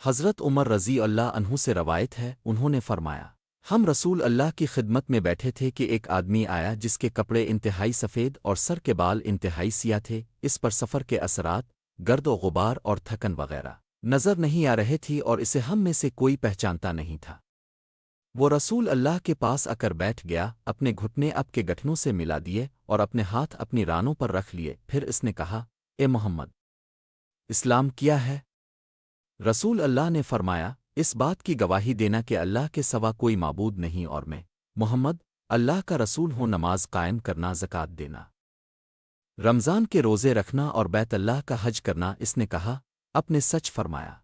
حضرت عمر رضی اللہ عنہ سے روایت ہے، انہوں نے فرمایا، ہم رسول اللہ کی خدمت میں بیٹھے تھے کہ ایک آدمی آیا جس کے کپڑے انتہائی سفید اور سر کے بال انتہائی سیاہ تھے، اس پر سفر کے اثرات، گرد و غبار اور تھکن وغیرہ نظر نہیں آ رہے تھی اور اسے ہم میں سے کوئی پہچانتا نہیں تھا۔ وہ رسول اللہ کے پاس آ کر بیٹھ گیا، اپنے گھٹنے اب کے گٹھنوں سے ملا دیے اور اپنے ہاتھ اپنی رانوں پر رکھ لیے، پھر اس نے کہا، اے محمد، اسلام کیا ہے؟ رسول اللہ نے فرمایا، اس بات کی گواہی دینا کہ اللہ کے سوا کوئی معبود نہیں اور میں محمد اللہ کا رسول ہوں، نماز قائم کرنا، زکوٰۃ دینا، رمضان کے روزے رکھنا اور بیت اللہ کا حج کرنا۔ اس نے کہا، اپ نے سچ فرمایا۔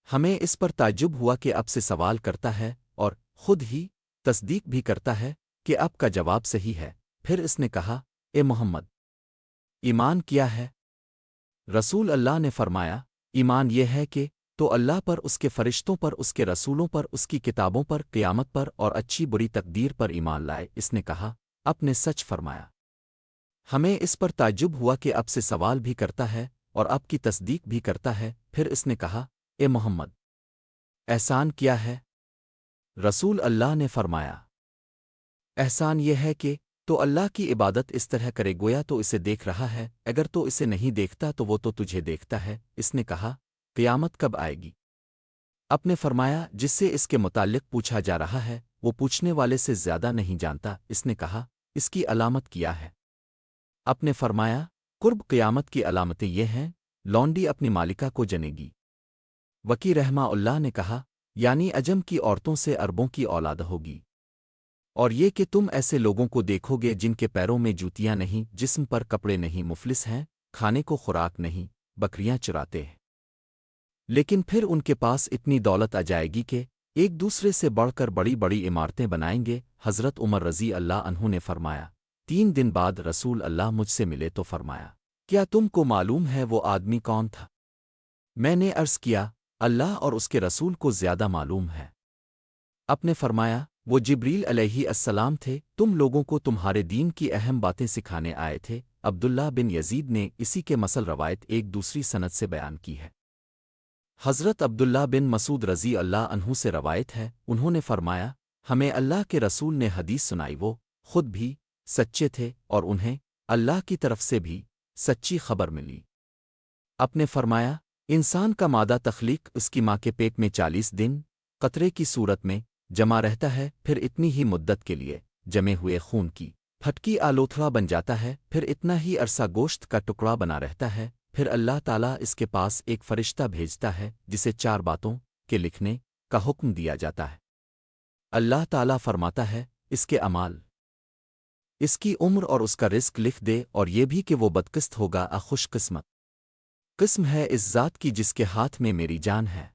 ہمیں اس پر تعجب ہوا کہ اب سے سوال کرتا ہے اور خود ہی تصدیق بھی کرتا ہے کہ اب کا جواب صحیح ہے۔ پھر اس نے کہا، اے محمد، ایمان کیا ہے؟ رسول اللہ نے فرمایا، ایمان یہ ہے کہ تو اللہ پر، اس کے فرشتوں پر، اس کے رسولوں پر، اس کی کتابوں پر، قیامت پر اور اچھی بری تقدیر پر ایمان لائے۔ اس نے کہا، اپ نے سچ فرمایا۔ ہمیں اس پر تعجب ہوا کہ اب سے سوال بھی کرتا ہے اور اب کی تصدیق بھی کرتا ہے۔ پھر اس نے کہا، اے محمد، احسان کیا ہے؟ رسول اللہ نے فرمایا، احسان یہ ہے کہ تو اللہ کی عبادت اس طرح کرے گویا تو اسے دیکھ رہا ہے، اگر تو اسے نہیں دیکھتا تو وہ تو تجھے دیکھتا ہے۔ اس نے کہا، قیامت کب آئے گی؟ اپ نے فرمایا، جس سے اس کے متعلق پوچھا جا رہا ہے وہ پوچھنے والے سے زیادہ نہیں جانتا۔ اس نے کہا، اس کی علامت کیا ہے؟ اپ نے فرمایا، قرب قیامت کی علامتیں یہ ہیں، لونڈی اپنی مالکہ کو جنے گی۔ وکی رحمہ اللہ نے کہا، یعنی عجم کی عورتوں سے عربوں کی اولاد ہوگی، اور یہ کہ تم ایسے لوگوں کو دیکھو گے جن کے پیروں میں جوتیاں نہیں، جسم پر کپڑے نہیں، مفلس ہیں، کھانے کو خوراک نہیں، بکریاں چراتے ہیں، لیکن پھر ان کے پاس اتنی دولت آ جائے گی کہ ایک دوسرے سے بڑھ کر بڑی بڑی عمارتیں بنائیں گے۔ حضرت عمر رضی اللہ عنہ نے فرمایا، 3 دن بعد رسول اللہ مجھ سے ملے تو فرمایا، کیا تم کو معلوم ہے وہ آدمی کون تھا؟ میں نے عرض کیا، اللہ اور اس کے رسول کو زیادہ معلوم ہے۔ آپ نے فرمایا، وہ جبریل علیہ السلام تھے، تم لوگوں کو تمہارے دین کی اہم باتیں سکھانے آئے تھے۔ عبداللہ بن یزید نے اسی کے مسل روایت ایک دوسری سند سے بیان کی ہے۔ حضرت عبداللہ بن مسعود رضی اللہ عنہ سے روایت ہے، انہوں نے فرمایا، ہمیں اللہ کے رسول نے حدیث سنائی، وہ خود بھی سچے تھے اور انہیں اللہ کی طرف سے بھی سچی خبر ملی۔ آپ نے فرمایا، انسان کا مادہ تخلیق اس کی ماں کے پیٹ میں 40 دن قطرے کی صورت میں جمع رہتا ہے، پھر اتنی ہی مدت کے لیے جمے ہوئے خون کی پھٹکی آلوتھڑا بن جاتا ہے، پھر اتنا ہی عرصہ گوشت کا ٹکڑا بنا رہتا ہے، پھر اللہ تعالیٰ اس کے پاس ایک فرشتہ بھیجتا ہے جسے 4 باتوں کے لکھنے کا حکم دیا جاتا ہے۔ اللہ تعالیٰ فرماتا ہے، اس کے اعمال، اس کی عمر اور اس کا رزق لکھ دے، اور یہ بھی کہ وہ بدقسط ہوگا، خوش قسمت قسم ہے اس ذات کی جس کے ہاتھ میں میری جان ہے۔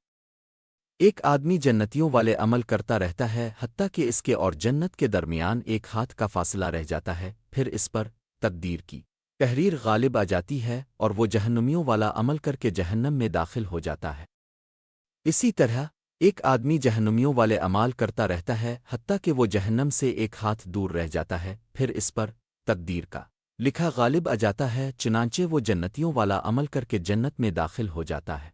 ایک آدمی جنتیوں والے عمل کرتا رہتا ہے حتیٰ کہ اس کے اور جنت کے درمیان ایک ہاتھ کا فاصلہ رہ جاتا ہے، پھر اس پر تقدیر کی تحریر غالب آ جاتی ہے اور وہ جہنمیوں والا عمل کر کے جہنم میں داخل ہو جاتا ہے۔ اسی طرح ایک آدمی جہنمیوں والے اعمال کرتا رہتا ہے حتیٰ کہ وہ جہنم سے ایک ہاتھ دور رہ جاتا ہے، پھر اس پر تقدیر کا لکھا غالب آ جاتا ہے، چنانچہ وہ جنتیوں والا عمل کر کے جنت میں داخل ہو جاتا ہے۔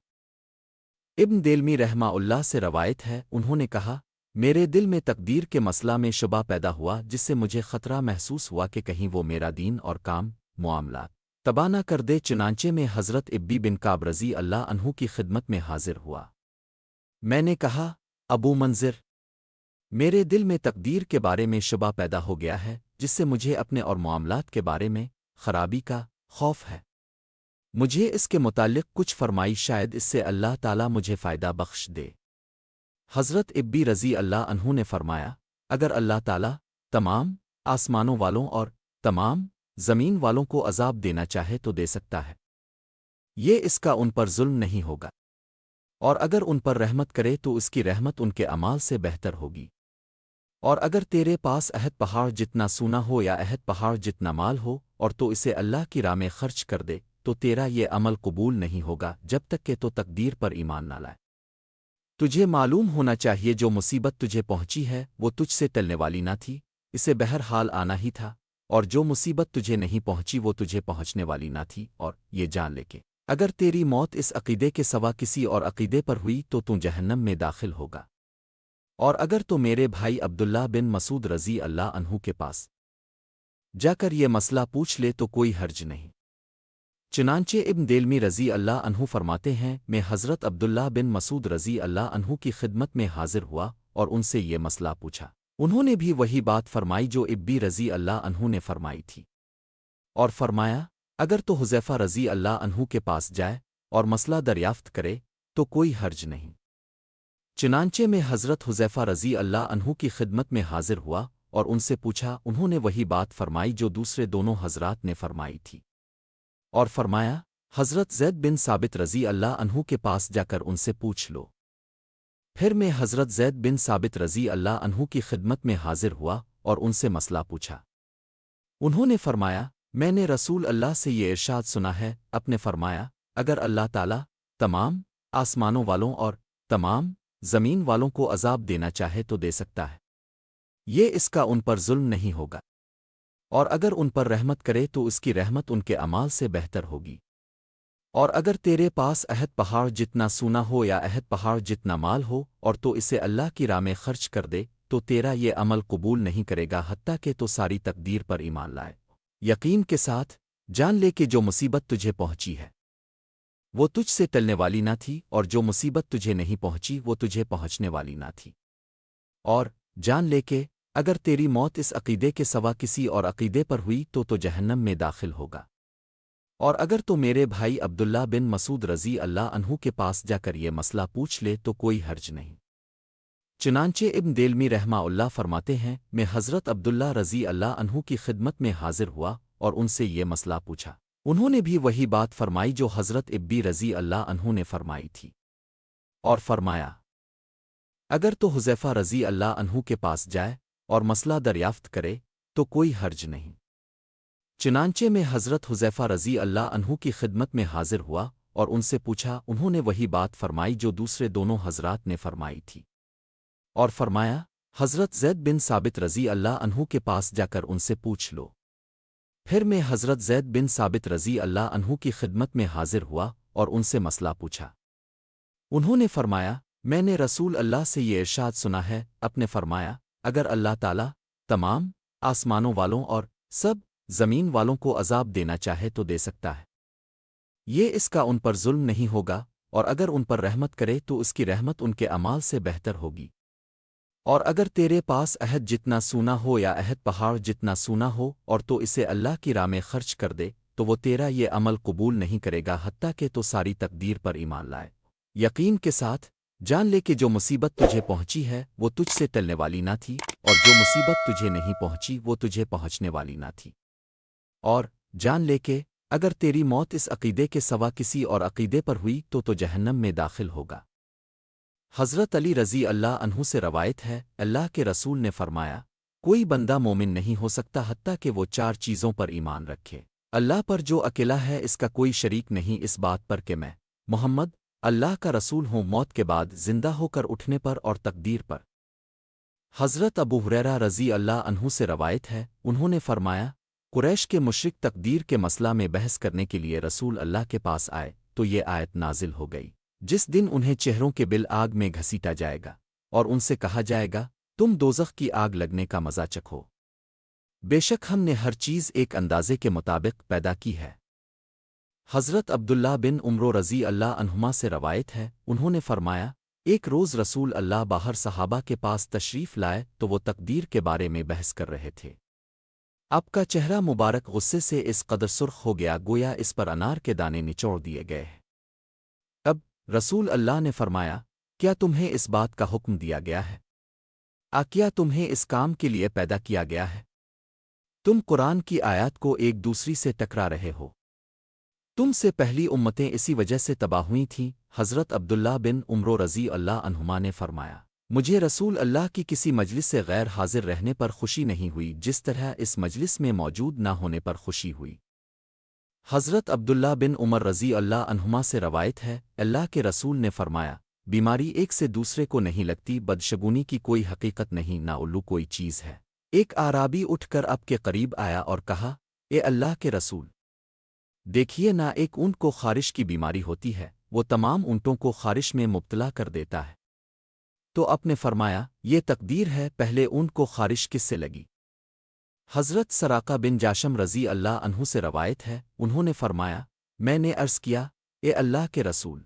ابن دیلمی رحمہ اللہ سے روایت ہے، انہوں نے کہا، میرے دل میں تقدیر کے مسئلہ میں شبہ پیدا ہوا، جس سے مجھے خطرہ محسوس ہوا کہ کہیں وہ میرا دین اور کام معاملات تباہ نہ کر دے، چنانچہ میں حضرت ابی بن کعب رضی اللہ عنہ کی خدمت میں حاضر ہوا۔ میں نے کہا، ابو منذر، میرے دل میں تقدیر کے بارے میں شبہ پیدا ہو گیا ہے، جس سے مجھے اپنے اور معاملات کے بارے میں خرابی کا خوف ہے۔ مجھے اس کے متعلق کچھ فرمائی، شاید اس سے اللہ تعالیٰ مجھے فائدہ بخش دے۔ حضرت ابی رضی اللہ عنہ نے فرمایا، اگر اللہ تعالیٰ تمام آسمانوں والوں اور تمام زمین والوں کو عذاب دینا چاہے تو دے سکتا ہے، یہ اس کا ان پر ظلم نہیں ہوگا، اور اگر ان پر رحمت کرے تو اس کی رحمت ان کے اعمال سے بہتر ہوگی، اور اگر تیرے پاس عہد پہاڑ جتنا سونا ہو یا عہد پہاڑ جتنا مال ہو اور تو اسے اللہ کی راہ میں خرچ کر دے تو تیرا یہ عمل قبول نہیں ہوگا جب تک کہ تو تقدیر پر ایمان نہ لائے۔ تجھے معلوم ہونا چاہیے جو مصیبت تجھے پہنچی ہے وہ تجھ سے ٹلنے والی نہ تھی، اسے بہرحال آنا ہی تھا، اور جو مصیبت تجھے نہیں پہنچی وہ تجھے پہنچنے والی نہ تھی، اور یہ جان لے کہ اگر تیری موت اس عقیدے کے سوا کسی اور عقیدے پر ہوئی تو جہنم میں داخل ہوگا، اور اگر تو میرے بھائی عبداللہ بن مسعود رضی اللہ عنہ کے پاس جا کر یہ مسئلہ پوچھ لے تو کوئی حرج نہیں۔ چنانچہ ابن دیلمی رضی اللہ عنہ فرماتے ہیں، میں حضرت عبداللہ بن مسعود رضی اللہ عنہ کی خدمت میں حاضر ہوا اور ان سے یہ مسئلہ پوچھا۔ انہوں نے بھی وہی بات فرمائی جو ابی رضی اللہ عنہ نے فرمائی تھی، اور فرمایا اگر تو حذیفہ رضی اللہ عنہ کے پاس جائے اور مسئلہ دریافت کرے تو کوئی حرج نہیں۔ چنانچہ میں حضرت حذیفہ رضی اللہ عنہ کی خدمت میں حاضر ہوا اور ان سے پوچھا، انہوں نے وہی بات فرمائی جو دوسرے دونوں حضرات نے فرمائی تھی، اور فرمایا حضرت زید بن ثابت رضی اللہ عنہ کے پاس جا کر ان سے پوچھ لو۔ پھر میں حضرت زید بن ثابت رضی اللہ عنہ کی خدمت میں حاضر ہوا اور ان سے مسئلہ پوچھا۔ انہوں نے فرمایا میں نے رسول اللہ سے یہ ارشاد سنا ہے، اپنے فرمایا اگر اللہ تعالیٰ تمام آسمانوں والوں اور تمام زمین والوں کو عذاب دینا چاہے تو دے سکتا ہے، یہ اس کا ان پر ظلم نہیں ہوگا، اور اگر ان پر رحمت کرے تو اس کی رحمت ان کے اعمال سے بہتر ہوگی، اور اگر تیرے پاس عہد پہاڑ جتنا سونا ہو یا عہد پہاڑ جتنا مال ہو اور تو اسے اللہ کی راہ میں خرچ کر دے تو تیرا یہ عمل قبول نہیں کرے گا حتیٰ کہ تو ساری تقدیر پر ایمان لائے، یقین کے ساتھ جان لے کہ جو مصیبت تجھے پہنچی ہے وہ تجھ سے ٹلنے والی نہ تھی، اور جو مصیبت تجھے نہیں پہنچی وہ تجھے پہنچنے والی نہ تھی، اور جان لے کہ اگر تیری موت اس عقیدے کے سوا کسی اور عقیدے پر ہوئی تو جہنم میں داخل ہوگا، اور اگر تو میرے بھائی عبداللہ بن مسعود رضی اللہ عنہ کے پاس جا کر یہ مسئلہ پوچھ لے تو کوئی حرج نہیں۔ چنانچہ ابن دیلمی رحمہ اللہ فرماتے ہیں، میں حضرت عبداللہ رضی اللہ عنہ کی خدمت میں حاضر ہوا اور ان سے یہ مسئلہ پوچھا۔ انہوں نے بھی وہی بات فرمائی جو حضرت ابی رضی اللہ عنہ نے فرمائی تھی، اور فرمایا اگر تو حذیفہ رضی اللہ عنہ کے پاس جائے اور مسئلہ دریافت کرے تو کوئی حرج نہیں۔ چنانچہ میں حضرت حذیفہ رضی اللہ عنہ کی خدمت میں حاضر ہوا اور ان سے پوچھا، انہوں نے وہی بات فرمائی جو دوسرے دونوں حضرات نے فرمائی تھی، اور فرمایا حضرت زید بن ثابت رضی اللہ عنہ کے پاس جا کر ان سے پوچھ لو۔ پھر میں حضرت زید بن ثابت رضی اللہ عنہ کی خدمت میں حاضر ہوا اور ان سے مسئلہ پوچھا۔ انہوں نے فرمایا میں نے رسول اللہ سے یہ ارشاد سنا ہے، اپنے فرمایا اگر اللہ تعالیٰ تمام آسمانوں والوں اور سب زمین والوں کو عذاب دینا چاہے تو دے سکتا ہے، یہ اس کا ان پر ظلم نہیں ہوگا، اور اگر ان پر رحمت کرے تو اس کی رحمت ان کے اعمال سے بہتر ہوگی، اور اگر تیرے پاس عہد جتنا سونا ہو یا عہد پہاڑ جتنا سونا ہو اور تو اسے اللہ کی راہ میں خرچ کر دے تو وہ تیرا یہ عمل قبول نہیں کرے گا حتیٰ کہ تو ساری تقدیر پر ایمان لائے، یقین کے ساتھ جان لے کہ جو مصیبت تجھے پہنچی ہے وہ تجھ سے ٹلنے والی نہ تھی، اور جو مصیبت تجھے نہیں پہنچی وہ تجھے پہنچنے والی نہ تھی، اور جان لے کہ اگر تیری موت اس عقیدے کے سوا کسی اور عقیدے پر ہوئی تو جہنم میں داخل ہوگا۔ حضرت علی رضی اللہ عنہ سے روایت ہے، اللہ کے رسول نے فرمایا کوئی بندہ مومن نہیں ہو سکتا حتیٰ کہ وہ 4 چیزوں پر ایمان رکھے، اللہ پر جو اکیلا ہے اس کا کوئی شریک نہیں، اس بات پر کہ میں محمد اللہ کا رسول ہوں، موت کے بعد زندہ ہو کر اٹھنے پر اور تقدیر پر۔ حضرت ابو ہریرہ رضی اللہ عنہ سے روایت ہے، انہوں نے فرمایا قریش کے مشرک تقدیر کے مسئلہ میں بحث کرنے کے لیے رسول اللہ کے پاس آئے تو یہ آیت نازل ہو گئی، جس دن انہیں چہروں کے بل آگ میں گھسیٹا جائے گا اور ان سے کہا جائے گا تم دوزخ کی آگ لگنے کا مزہ چکھو، بے شک ہم نے ہر چیز ایک اندازے کے مطابق پیدا کی ہے۔ حضرت عبداللہ بن عمرو رضی اللہ عنہما سے روایت ہے، انہوں نے فرمایا ایک روز رسول اللہ باہر صحابہ کے پاس تشریف لائے تو وہ تقدیر کے بارے میں بحث کر رہے تھے، آپ کا چہرہ مبارک غصے سے اس قدر سرخ ہو گیا گویا اس پر انار کے دانے نچوڑ دیے گئے ہیں۔ اب رسول اللہ نے فرمایا کیا تمہیں اس بات کا حکم دیا گیا ہے؟ کیا تمہیں اس کام کے لیے پیدا کیا گیا ہے؟ تم قرآن کی آیات کو ایک دوسری سے ٹکرا رہے ہو، تم سے پہلی امتیں اسی وجہ سے تباہ ہوئی تھیں۔ حضرت عبداللہ بن عمرو رضی اللہ عنہما نے فرمایا مجھے رسول اللہ کی کسی مجلس سے غیر حاضر رہنے پر خوشی نہیں ہوئی جس طرح اس مجلس میں موجود نہ ہونے پر خوشی ہوئی۔ حضرت عبداللہ بن عمر رضی اللہ عنہما سے روایت ہے، اللہ کے رسول نے فرمایا بیماری ایک سے دوسرے کو نہیں لگتی، بدشگونی کی کوئی حقیقت نہیں، نہ الو کوئی چیز ہے۔ ایک اعرابی اٹھ کر آپ کے قریب آیا اور کہا اے اللہ کے رسول، دیکھیے نہ ایک اونٹ کو خارش کی بیماری ہوتی ہے، وہ تمام اونٹوں کو خارش میں مبتلا کر دیتا ہے۔ تو آپ نے فرمایا یہ تقدیر ہے، پہلے اونٹ کو خارش کس سے لگی؟ حضرت سراقہ بن جاشم رضی اللہ عنہ سے روایت ہے، انہوں نے فرمایا میں نے عرض کیا اے اللہ کے رسول،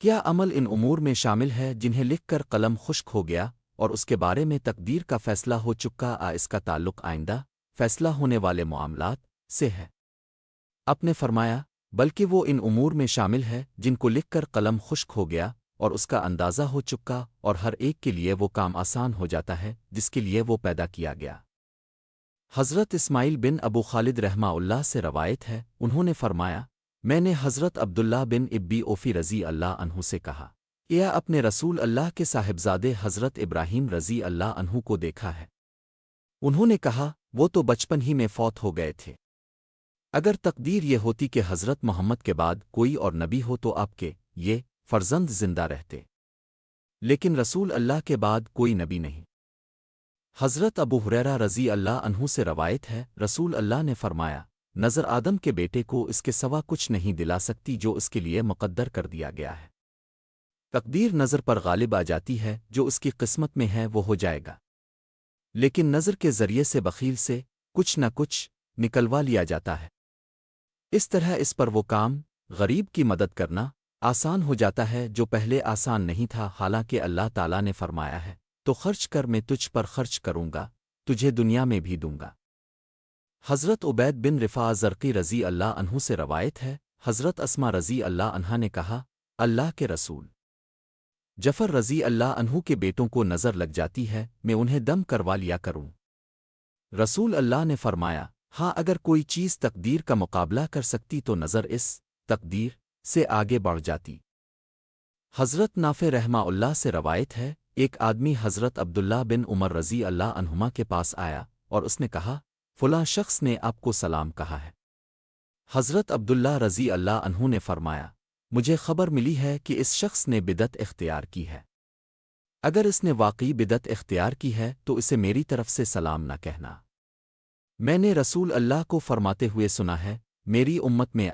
کیا عمل ان امور میں شامل ہے جنہیں لکھ کر قلم خشک ہو گیا اور اس کے بارے میں تقدیر کا فیصلہ ہو چکا اس کا تعلق آئندہ فیصلہ ہونے والے معاملات سے ہے؟ آپ نے فرمایا بلکہ وہ ان امور میں شامل ہے جن کو لکھ کر قلم خشک ہو گیا اور اس کا اندازہ ہو چکا، اور ہر ایک کے لیے وہ کام آسان ہو جاتا ہے جس کے لیے وہ پیدا کیا گیا۔ حضرت اسماعیل بن ابو خالد رحمہ اللہ سے روایت ہے، انہوں نے فرمایا میں نے حضرت عبداللہ بن ابی اوفی رضی اللہ عنہ سے کہا یا اپنے رسول اللہ کے صاحبزادے حضرت ابراہیم رضی اللہ عنہ کو دیکھا ہے؟ انہوں نے کہا وہ تو بچپن ہی میں فوت ہو گئے تھے۔ اگر تقدیر یہ ہوتی کہ حضرت محمد کے بعد کوئی اور نبی ہو تو آپ کے یہ فرزند زندہ رہتے، لیکن رسول اللہ کے بعد کوئی نبی نہیں۔ حضرت ابو ہریرہ رضی اللہ عنہ سے روایت ہے، رسول اللہ نے فرمایا نظر آدم کے بیٹے کو اس کے سوا کچھ نہیں دلا سکتی جو اس کے لیے مقدر کر دیا گیا ہے۔ تقدیر نظر پر غالب آ جاتی ہے، جو اس کی قسمت میں ہے وہ ہو جائے گا، لیکن نظر کے ذریعے سے بخیل سے کچھ نہ کچھ نکلوا لیا جاتا ہے۔ اس طرح اس پر وہ کام غریب کی مدد کرنا آسان ہو جاتا ہے جو پہلے آسان نہیں تھا، حالانکہ اللہ تعالیٰ نے فرمایا ہے تو خرچ کر، میں تجھ پر خرچ کروں گا، تجھے دنیا میں بھی دوں گا۔ حضرت عبید بن رفاع زرقی رضی اللہ عنہ سے روایت ہے، حضرت اسما رضی اللہ عنہا نے کہا اللہ کے رسول، جفر رضی اللہ عنہ کے بیٹوں کو نظر لگ جاتی ہے، میں انہیں دم کروا لیا کروں۔ رسول اللہ نے فرمایا ہاں، اگر کوئی چیز تقدیر کا مقابلہ کر سکتی تو نظر اس تقدیر سے آگے بڑھ جاتی۔ حضرت نافع رحمہ اللہ سے روایت ہے، ایک آدمی حضرت عبداللہ بن عمر رضی اللہ عنہما کے پاس آیا اور اس نے کہا فلاں شخص نے آپ کو سلام کہا ہے۔ حضرت عبداللہ رضی اللہ عنہ نے فرمایا مجھے خبر ملی ہے کہ اس شخص نے بدعت اختیار کی ہے، اگر اس نے واقعی بدعت اختیار کی ہے تو اسے میری طرف سے سلام نہ کہنا۔ میں نے رسول اللہ کو فرماتے ہوئے سنا ہے میری امت میں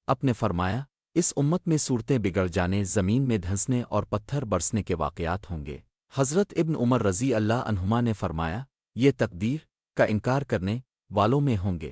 آپ نے فرمایا اس امت میں صورتیں بگڑ جانے، زمین میں دھنسنے اور پتھر برسنے کے واقعات ہوں گے۔ حضرت ابن عمر رضی اللہ عنہما نے فرمایا یہ تقدیر کا انکار کرنے والوں میں ہوں گے۔